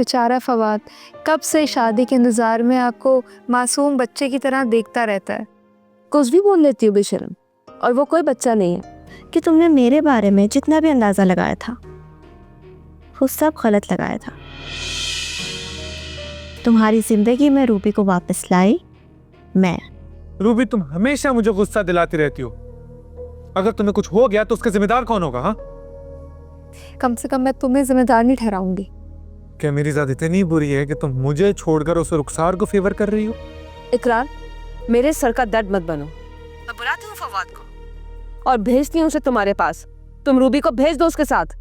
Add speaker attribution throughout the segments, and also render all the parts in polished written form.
Speaker 1: बेचारा फवाद कब से शादी के इंतज़ार में आपको मासूम बच्चे की तरह देखता रहता है।
Speaker 2: कुछ भी बोल लेती हूँ बेशर्म, और वो कोई बच्चा नहीं है।
Speaker 3: कि तुमने मेरे बारे में जितना भी अंदाज़ा लगाया था वो सब गलत लगाया था। तुम्हारी ज़िंदगी में रूबी को वापस लाई मैं।
Speaker 4: रूबी, तुम हमेशा मुझे गुस्सा दिलाती रहती हो। अगर तुम्हें कुछ हो गया तो उसका जिम्मेदार कौन होगा? हाँ,
Speaker 1: कम से कम मैं तुम्हें जिम्मेदार नहीं ठहराऊंगी।
Speaker 4: क्या मेरी ज़ात इतनी बुरी है कि तुम मुझे छोड़कर उस रुखसार को फेवर कर रही हो?
Speaker 2: इकरार, मेरे सर का दर्द मत बनो। मैं बुलाती हूँ फवाद को और भेजती हूँ उसे तुम्हारे पास। तुम रूबी को भेज दो उसके साथ।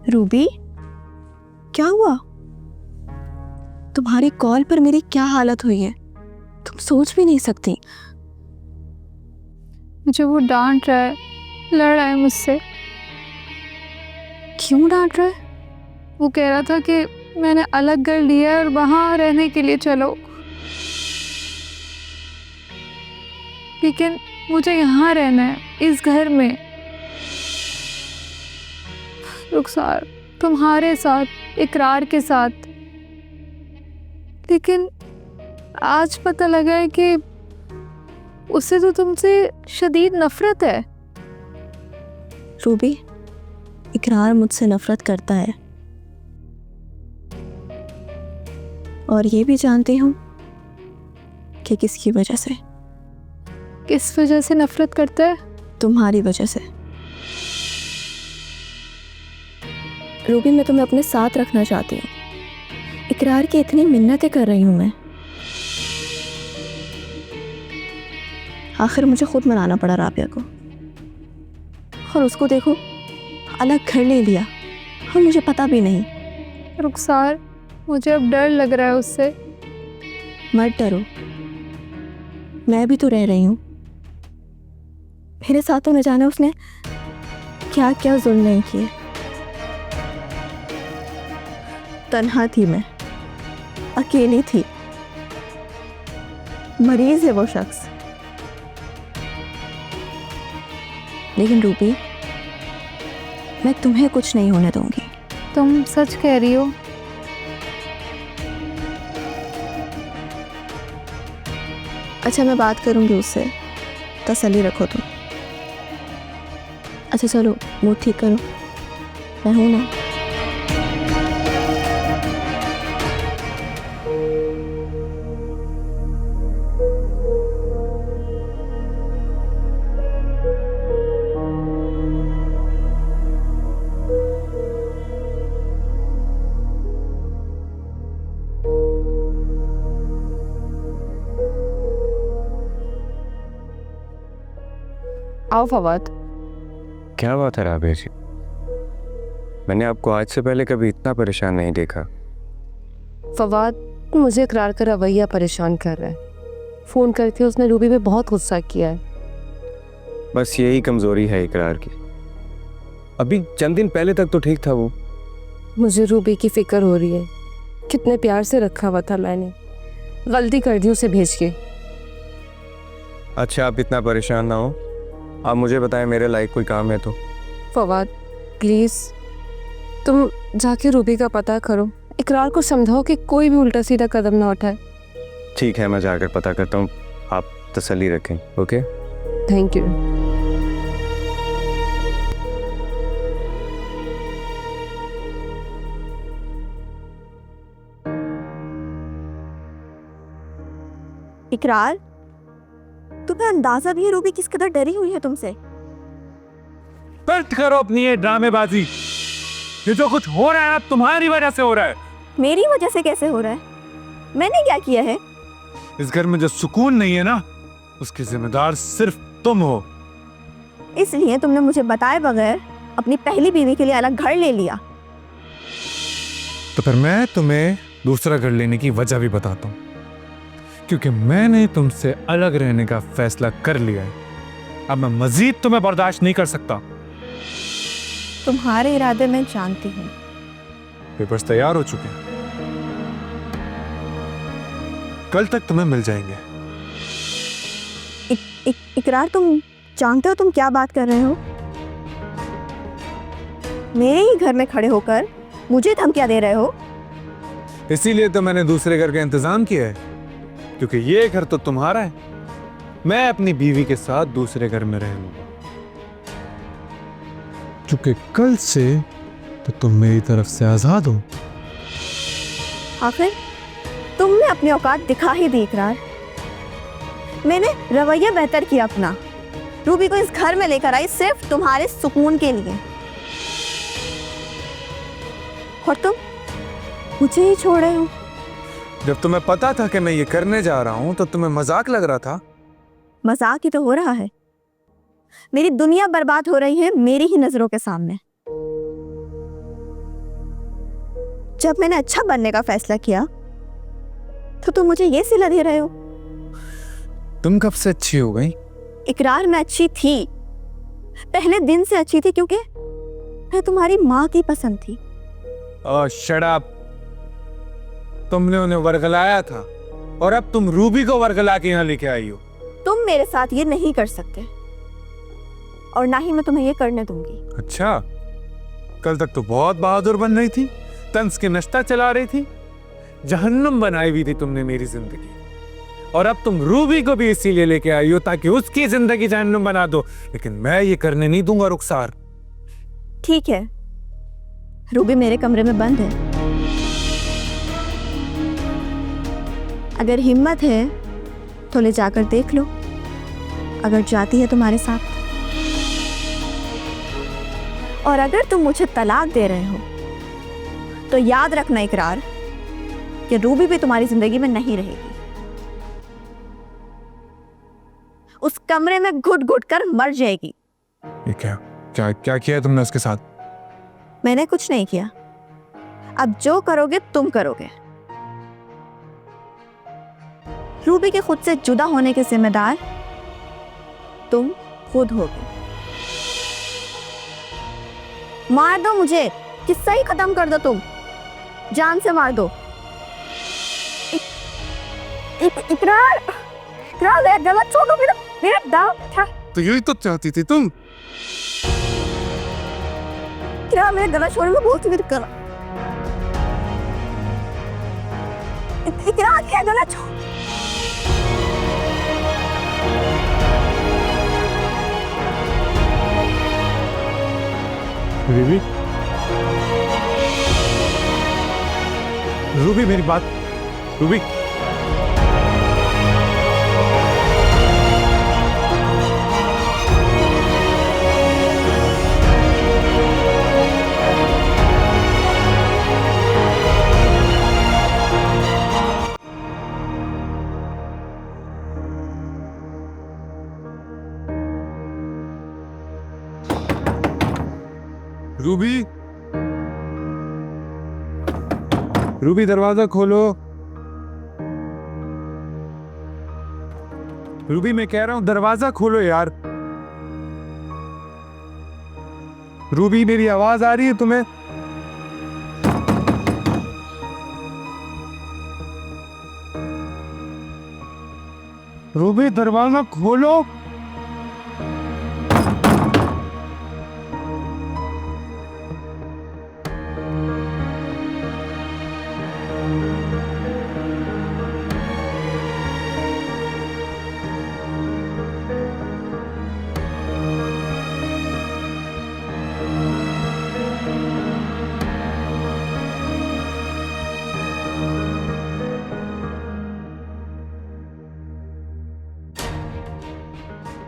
Speaker 3: रूबी, क्या हुआ? तुम्हारी कॉल पर मेरी क्या हालत हुई है तुम सोच भी नहीं सकती।
Speaker 1: मुझे वो डांट रहा है, लड़ रहा है मुझसे।
Speaker 3: क्यों डांट रहा है?
Speaker 1: वो कह रहा था कि मैंने अलग घर लिया है और वहाँ रहने के लिए चलो, लेकिन मुझे यहाँ रहना है, इस घर में। रुखसार, तुम्हारे साथ, इकरार के साथ। लेकिन आज पता लगा है कि उसे तो तुमसे शदीद नफरत है।
Speaker 3: रूबी, इकरार मुझसे नफरत करता है और ये भी जानती हूँ कि किसकी वजह से।
Speaker 1: किस वजह से नफरत करता है?
Speaker 3: तुम्हारी वजह से। रूबी, मैं तुम्हें अपने साथ रखना चाहती हूँ। इकरार की इतनी मिन्नतें कर रही हूँ मैं, आखिर मुझे खुद मनाना पड़ा राबिया को। और उसको देखो, अलग घर ले लिया और मुझे पता भी नहीं।
Speaker 1: रुखसार, मुझे अब डर लग रहा है उससे।
Speaker 3: मत डरो, मैं भी तो रह रही हूँ। मेरे साथ तो न जाने उसने क्या क्या जुल्म नहीं किए। तन्हा थी मैं, अकेली थी। मरीज है वो शख्स। लेकिन रूबी, मैं तुम्हें कुछ नहीं होने दूंगी।
Speaker 1: तुम सच कह रही हो?
Speaker 3: अच्छा, मैं बात करूंगी उससे, तसल्ली रखो तुम। अच्छा चलो, मूड ठीक करो, मैं हूं ना।
Speaker 2: आओ फवाद।
Speaker 5: क्या बात है राबिया जी, मैंने आपको आज से पहले कभी इतना परेशान नहीं देखा।
Speaker 2: फवाद, मुझे इकरार का रवैया परेशान कर रहा है। फ़ोन करके उसने रूबी पे बहुत गुस्सा किया है।
Speaker 5: बस यही कमज़ोरी है इकरार की। अभी चंद दिन पहले तक तो ठीक था वो।
Speaker 2: मुझे रूबी की फिक्र हो रही है। कितने प्यार से रखा हुआ था मैंने, गलती कर दी उसे भेज के।
Speaker 5: अच्छा, आप इतना परेशान ना हो, आप मुझे बताएं मेरे लायक कोई काम है तो।
Speaker 2: फवाद प्लीज़, तुम जाके रूबी का पता करो। इकरार को समझाओ कि कोई भी उल्टा सीधा कदम ना उठाए।
Speaker 5: ठीक है, मैं जाकर पता करता हूँ, आप तसल्ली रखें। Okay,
Speaker 2: thank you.
Speaker 3: इकरार, तुम्हें अंदाजा भी है रूबी किस कदर डरी हुई है तुमसे?
Speaker 4: बंद करो अपनी ये ड्रामेबाजी। ये जो कुछ हो रहा है ना, तुम्हारी वजह से हो रहा है।
Speaker 3: मेरी वजह से कैसे हो रहा है? मैंने क्या किया है?
Speaker 4: इस घर में जो सुकून नहीं है ना, उसकी जिम्मेदार सिर्फ तुम हो।
Speaker 3: इसलिए तुमने मुझे बताए बगैर अपनी पहली बीवी के लिए अलग घर ले लिया।
Speaker 4: तो फिर मैं तुम्हें दूसरा घर लेने की वजह भी बताता हूँ, क्योंकि मैंने तुमसे अलग रहने का फैसला कर लिया है। अब मैं मजीद तुम्हें बर्दाश्त नहीं कर सकता।
Speaker 3: तुम्हारे इरादे मैं जानती हूँ।
Speaker 4: पेपर्स तैयार हो चुके हैं, कल तक तुम्हें मिल जाएंगे।
Speaker 3: इकरार, तुम जानते हो तुम क्या बात कर रहे हो? मेरे ही घर में खड़े होकर मुझे धमकियां दे रहे हो?
Speaker 4: इसीलिए तो मैंने दूसरे घर का इंतजाम किया है, क्योंकि ये घर तो तुम्हारा है। मैं अपनी बीवी के साथ दूसरे घर में रहूंगा, क्योंकि कल से तो तुम मेरी तरफ से आजाद हो।
Speaker 3: आखिर तुमने अपनी औकात दिखा ही दी इकरार। मैंने रवैया बेहतर किया अपना, रूबी को इस घर में लेकर आई सिर्फ तुम्हारे सुकून के लिए, और तुम मुझे ही छोड़ रहे हो।
Speaker 4: जब तुम्हें पता था कि मैं ये करने जा रहा हूं तो तुम्हें मजाक लग रहा था।
Speaker 3: मजाक ही तो हो रहा है। मेरी दुनिया बर्बाद हो रही है मेरी ही नजरों के सामने। जब मैंने अच्छा बनने का फैसला किया तो तुम मुझे ये सिला दे रहे हो।
Speaker 4: तुम कब से अच्छी हो गई?
Speaker 3: इकरार, मैं अच्छी थी, पहले दिन से अच्छी थी, क्योंकि मैं तुम्हारी माँ की पसंद थी।
Speaker 4: ओह शट अप। तुमने उन्हें वर्गलाया था और अब तुम रूबी को वर्गला के यहाँ लेके आई हो।
Speaker 3: तुम मेरे साथ ये नहीं कर सकते, और ना ही मैं तुम्हें ये करने दूंगी।
Speaker 4: अच्छा, कल तक तो बहुत बहादुर बन रही थी, तंज के नश्ता चला रही थी, जहन्नुम बनाई हुई थी तुमने मेरी जिंदगी, और अब तुम रूबी को भी इसीलिए लेके आई हो ताकि उसकी जिंदगी जहन्नुम बना दो। लेकिन मैं ये करने नहीं दूंगा रुखसार।
Speaker 3: ठीक है, रूबी मेरे कमरे में बंद है। अगर हिम्मत है तो ले जाकर देख लो, अगर जाती है तुम्हारे साथ। और अगर तुम मुझे तलाक दे रहे हो तो याद रखना इकरार कि रूबी भी तुम्हारी जिंदगी में नहीं रहेगी। उस कमरे में घुट घुट कर मर जाएगी।
Speaker 4: ये क्या क्या क्या किया है तुमने उसके साथ?
Speaker 3: मैंने कुछ नहीं किया, अब जो करोगे तुम करोगे। रूबी के खुद से जुदा होने के जिम्मेदार तुम खुद होगे। मार दो मुझे, किस्सा ही खत्म कर दो, तुम जान से मार दो। इकरार, इकरार, मेरा गला छोड़ो, मेरा दाव था।
Speaker 4: तो यही तो चाहती थी तुम।
Speaker 3: इकरार, मेरा गला छोड़ो, मैं बोलती मेरा गला। इकरार, मेरा गला छोड़।
Speaker 4: रूबी, रूबी मेरी बात, रूबी। रूबी, रूबी दरवाजा खोलो। रूबी, मैं कह रहा हूं दरवाजा खोलो यार। रूबी, मेरी आवाज आ रही है तुम्हें? रूबी, दरवाजा खोलो।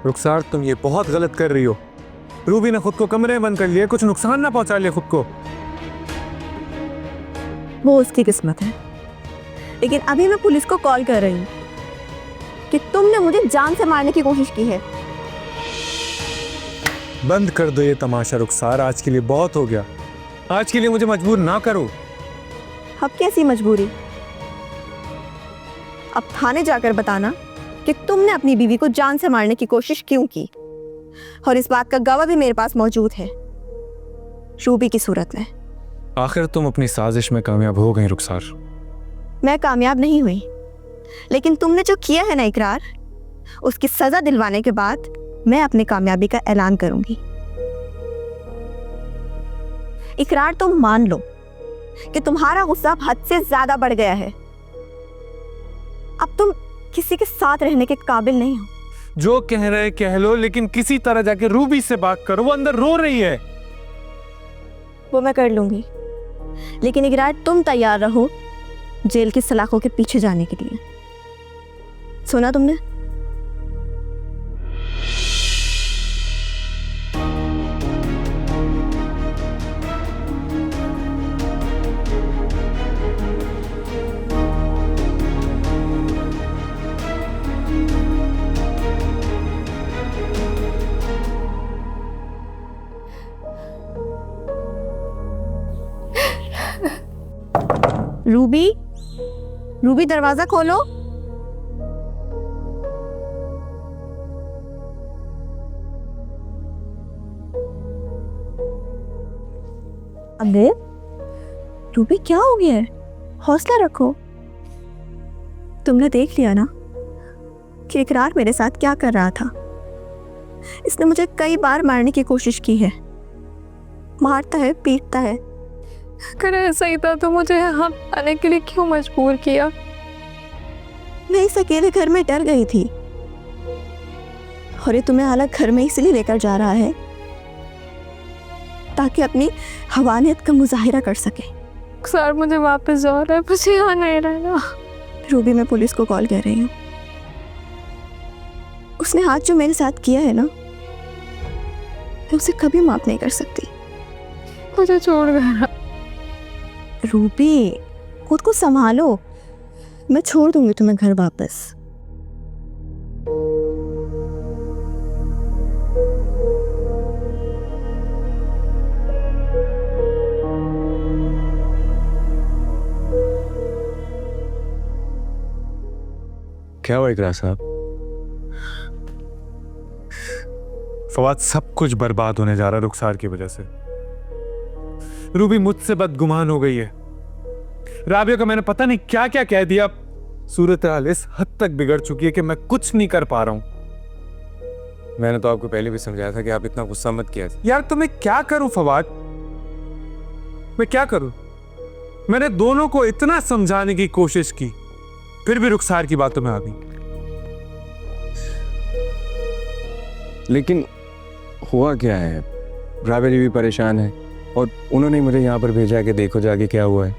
Speaker 4: रुखसार, तुम ये बहुत गलत कर रही हो। रूबी ने खुद को कमरे में बंद कर लिया, कुछ नुकसान ना पहुंचा लिया खुद को।
Speaker 3: वो उसकी किस्मत है, लेकिन अभी मैं पुलिस को कॉल कर रही हूँ कि तुमने मुझे जान से मारने की कोशिश की है।
Speaker 4: बंद कर दो ये तमाशा रुखसार, आज के लिए बहुत हो गया। आज के लिए मुझे मजबूर ना करो।
Speaker 3: अब कैसी मजबूरी? अब थाने जाकर बताना कि तुमने अपनी बीवी को जान से मारने की कोशिश क्यों की, और इस बात का गवाह भी मेरे पास मौजूद है, रूबी की सूरत में।
Speaker 4: आखिर तुम अपनी साजिश में कामयाब हो गई रुखसार।
Speaker 3: मैं कामयाब नहीं हुई, लेकिन तुमने जो किया है ना इकरार, उसकी सजा दिलवाने के बाद मैं अपनी कामयाबी का ऐलान करूंगी। इकरार, तुम मान लो कि तुम्हारा गुस्सा हद से ज्यादा बढ़ गया है। अब तुम किसी के साथ रहने के काबिल नहीं हो।
Speaker 4: जो कह रहे कह लो, लेकिन किसी तरह जाके रूबी से बात करो, वो अंदर रो रही है।
Speaker 3: वो मैं कर लूंगी, लेकिन इकरार तुम तैयार रहो जेल की सलाखों के पीछे जाने के लिए। सुना तुमने? रूबी, रूबी दरवाजा खोलो। अबे रूबी, क्या हो गया है? हौसला रखो। तुमने देख लिया ना कि इकरार मेरे साथ क्या कर रहा था। इसने मुझे कई बार मारने की कोशिश की है, मारता है, पीटता है।
Speaker 1: अगर ऐसा ही था तो मुझे यहाँ आने के लिए क्यों मजबूर किया?
Speaker 3: मैं इस अकेले घर में डर गई थी, और ये तुम्हें अलग घर में इसलिए लेकर जा रहा है ताकि अपनी हवानियत का मुजाहिरा कर सके।
Speaker 1: सर मुझे वापस जा रहा है, मुझे यहाँ नहीं रहना।
Speaker 3: रूबी, मैं पुलिस को कॉल कर रही हूँ। उसने आज जो मेरे साथ किया है ना, मैं उसे कभी माफ नहीं कर सकती।
Speaker 1: मुझे छोड़ गया।
Speaker 3: रूबी, खुद को संभालो। मैं छोड़ दूंगी तुम्हें घर वापस।
Speaker 5: क्या हुआ इकरार साहब?
Speaker 4: फवाद, सब कुछ बर्बाद होने जा रहा है रुखसार की वजह से। रूबी मुझसे बदगुमान हो गई है। राबिया को मैंने पता नहीं क्या क्या कह दिया। सूरत हाल इस हद तक बिगड़ चुकी है कि मैं कुछ नहीं कर पा रहा हूं।
Speaker 5: मैंने तो आपको पहले भी समझाया था कि आप इतना गुस्सा मत किया।
Speaker 4: यार तो मैं क्या करूं फवाद, मैं क्या करूं? मैंने दोनों को इतना समझाने की कोशिश की, फिर भी रुखसार की बातों में आ गई।
Speaker 5: लेकिन हुआ क्या है? राबिया जी भी परेशान है और उन्होंने मुझे यहाँ पर भेजा है कि देखो जाके क्या हुआ है।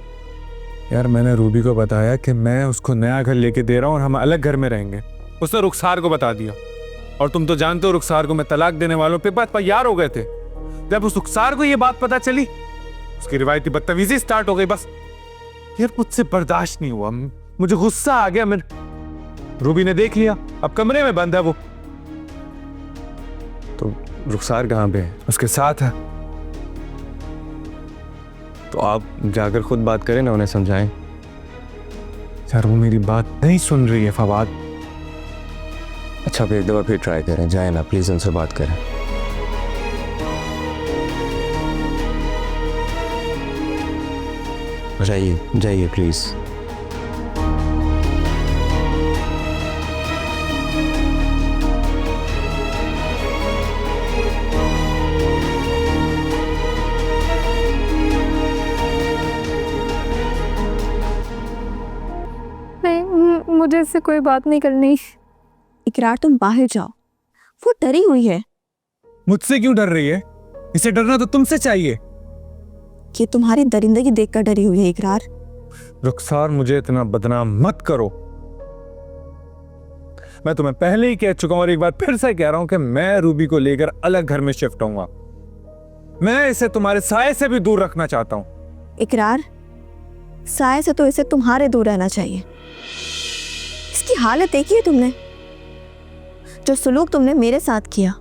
Speaker 4: यार मैंने रूबी को बताया कि मैं उसको नया घर लेके दे रहा हूँ और हम अलग घर में रहेंगे। उसने रुखसार को बता दिया, और तुम तो जानते हो रुखसार को मैं तलाक देने वालों पे बात तैयार हो गए थे। जब उस रुखसार को ये बात पता चली, उसकी रिवायती बदतमीजी स्टार्ट हो गई। बस यार मुझसे बर्दाश्त नहीं हुआ, मुझे गुस्सा आ गया। रूबी ने देख लिया, अब कमरे में बंद है वो।
Speaker 5: तो रुखसार कहाँ पे है?
Speaker 4: उसके साथ है।
Speaker 5: तो आप जाकर खुद बात करें ना, उन्हें समझाएं।
Speaker 4: यार वो मेरी बात नहीं सुन रही है फवाद।
Speaker 5: अच्छा, फिर एक दफा फिर ट्राई करें, जाए ना प्लीज, उनसे बात करें। जाइए जाइए प्लीज।
Speaker 1: मुझे इससे कोई बात नहीं करनी।
Speaker 3: इकरार, तुम बाहर जाओ। वो डरी हुई है।
Speaker 4: मुझसे क्यों डर रही है? इसे डरना तो तुमसे चाहिए।
Speaker 3: कि तुम्हारी दरिंदगी देखकर डरी हुई है इकरार।
Speaker 4: रुखसार, मुझे इतना बदनाम मत करो। मैं तुम्हें पहले ही कह चुका हूं और एक बार फिर से कह रहा हूं कि मैं रूबी को लेकर अलग घर में शिफ्ट होऊंगा। मैं इसे तुम्हारे साये से भी दूर रखना चाहता हूं।
Speaker 3: इकरार, साये से तो इसे तुम्हारे दूर रहना चाहिए। इसकी हालत देखी है तुमने? जो सलूक तुमने मेरे साथ किया,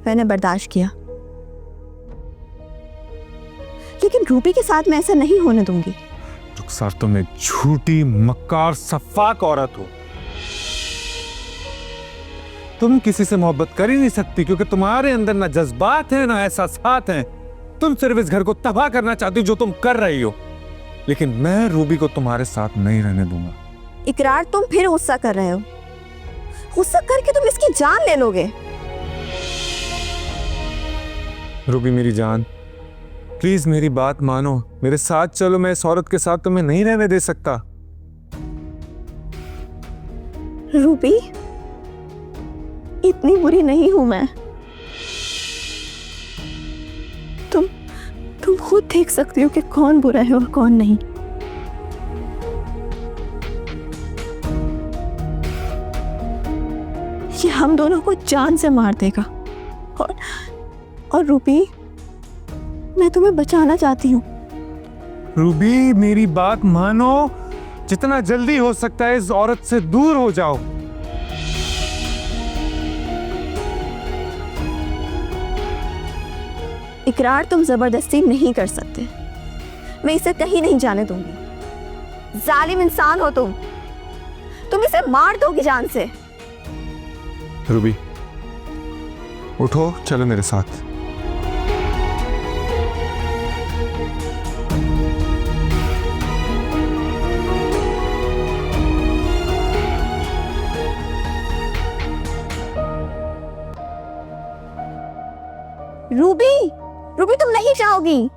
Speaker 3: मैंने बर्दाश्त किया, लेकिन रूबी के साथ मैं ऐसा नहीं होने दूंगी।
Speaker 4: रुखसार, तुम एक झूठी, मक्कार, सफाक औरत हो। तुम किसी से मोहब्बत कर ही नहीं सकती क्योंकि तुम्हारे अंदर ना जज्बात हैं ना एहसासात हैं। तुम सिर्फ इस घर को तबाह करना चाहती हो, जो तुम कर रही हो। लेकिन मैं रूबी को तुम्हारे साथ नहीं रहने दूंगा।
Speaker 3: इकरार, तुम फिर गुस्सा कर रहे हो। गुस्सा करके तुम इसकी जान ले लोगे।
Speaker 4: रूबी मेरी जान, प्लीज मेरी बात मानो, मेरे साथ चलो। मैं इस औरत के साथ तुम्हें नहीं रहने दे सकता।
Speaker 3: रूबी, इतनी बुरी नहीं हूं मैं। तुम खुद देख सकती हो कि कौन बुरा है और कौन नहीं। ये हम दोनों को जान से मार देगा। और रूबी, मैं तुम्हें बचाना चाहती हूँ।
Speaker 4: रूबी मेरी बात मानो, जितना जल्दी हो सकता है इस औरत से दूर हो जाओ।
Speaker 3: इकरार तुम जबरदस्ती नहीं कर सकते। मैं इसे कहीं नहीं जाने दूंगी। जालिम इंसान हो तुम इसे मार दोगी जान से।
Speaker 4: रूबी उठो, चलो मेरे साथ।
Speaker 3: रूबी तुम नहीं चाहोगी।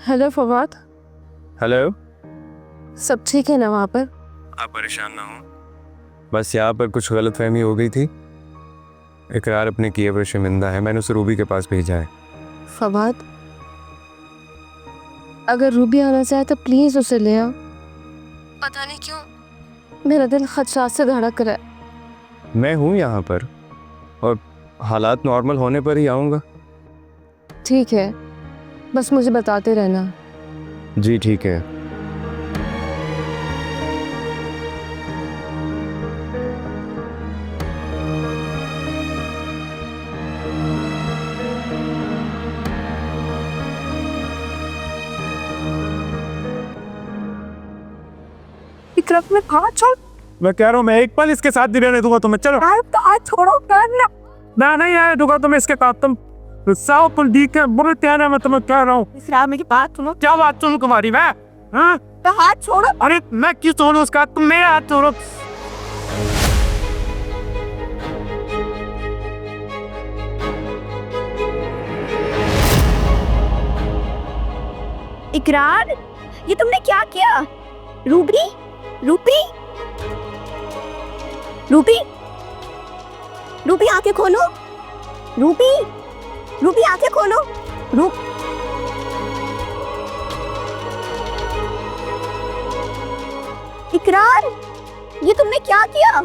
Speaker 2: Hello Fawad,
Speaker 5: hello.
Speaker 2: सब ठीक है ना वहाँ पर?
Speaker 5: आप परेशान ना हो, बस यहाँ पर कुछ गलतफहमी हो गई थी। इकरार अपने किए पर शर्मिंदा है। मैंने उसे रूबी के पास भेजा है।
Speaker 2: फवाद, अगर रूबी आना चाहे तो प्लीज़ उसे ले आओ। पता नहीं क्यों मेरा दिल खदशात से धड़क रहा है।
Speaker 5: मैं हूँ यहाँ पर और हालात नॉर्मल होने पर ही आऊँगा।
Speaker 2: ठीक है, बस मुझे बताते रहना।
Speaker 5: जी ठीक है।
Speaker 3: इकरार में हाथ छोड़।
Speaker 4: मैं कह रहा हूँ मैं एक पल इसके साथ नहीं रहने दूंगा तुम्हें। चलो
Speaker 3: तो हाथ छोड़ो कर ना।
Speaker 4: ना नहीं आया दूंगा तुम्हें इसके साथ। तुम साव पुल दी के बुरे त्यान है। मैं तुम्हें कह रहा हूँ।
Speaker 3: इकरार मेरी बात सुनो।
Speaker 4: क्या बात सुनूं तुम्हारी मैं? हाँ?
Speaker 3: तो हाथ छोड़ो।
Speaker 4: अरे मैं क्यों छोड़ूं उसका? तुम मेरे हाथ छोड़ो।
Speaker 3: इकरार, ये तुमने क्या किया? रूबी रूबी रूबी रूबी आंखें खोलो। रूबी रूबी आंखें खोलो। इकरार, ये तुमने क्या किया?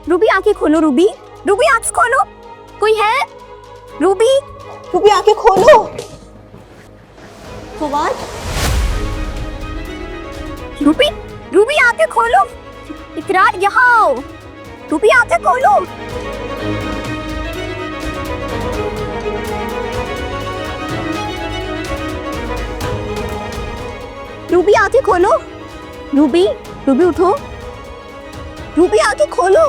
Speaker 3: रूबी आंखें खोलो। रूबी रूबी आंखें खोलो। कोई है? रूबी रूबी आंखें खोलो। फवाद, रूबी रूबी आंखें खोलो। इकरार यहाँ आओ। रूबी आंखें खोलो। रूबी आंखें खोलो। रूबी रूबी उठो। रूबी आंखें खोलो।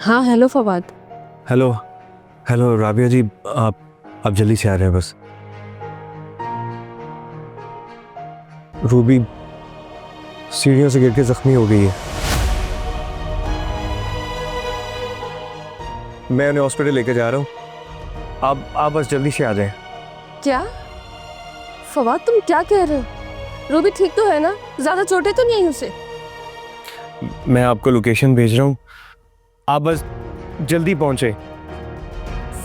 Speaker 2: हाँ hello Fawad.
Speaker 5: Hello hello Rabia ji, आप जल्दी से आ रहे हैं बस। रूबी सीढ़ियों से गिर के जख्मी हो गई है। मैं उन्हें हॉस्पिटल लेके जा रहा हूँ। आप बस जल्दी से आ जाएं।
Speaker 2: क्या फवाद, तुम क्या कह रहे हो? रूबी ठीक तो है ना? ज़्यादा चोटें तो नहीं आई उसे?
Speaker 5: मैं आपको लोकेशन भेज रहा हूँ, आप बस जल्दी पहुँचे।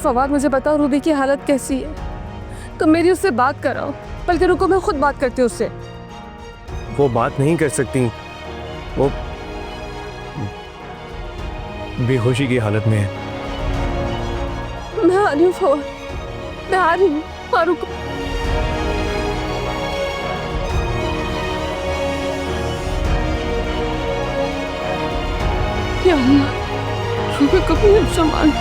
Speaker 2: फवाद मुझे बताओ रूबी की हालत कैसी है? तुम मेरी उससे बात कराओ। बल्कि रुको, मैं खुद बात करती हूँ उससे।
Speaker 5: वो बात नहीं कर सकती। वो
Speaker 4: बेहोशी की हालत में है।
Speaker 2: मैं आ रही हूँ फवाद, मैं आ रही हूँ। फारूक क्या हुआ? रूबी कभी संभाल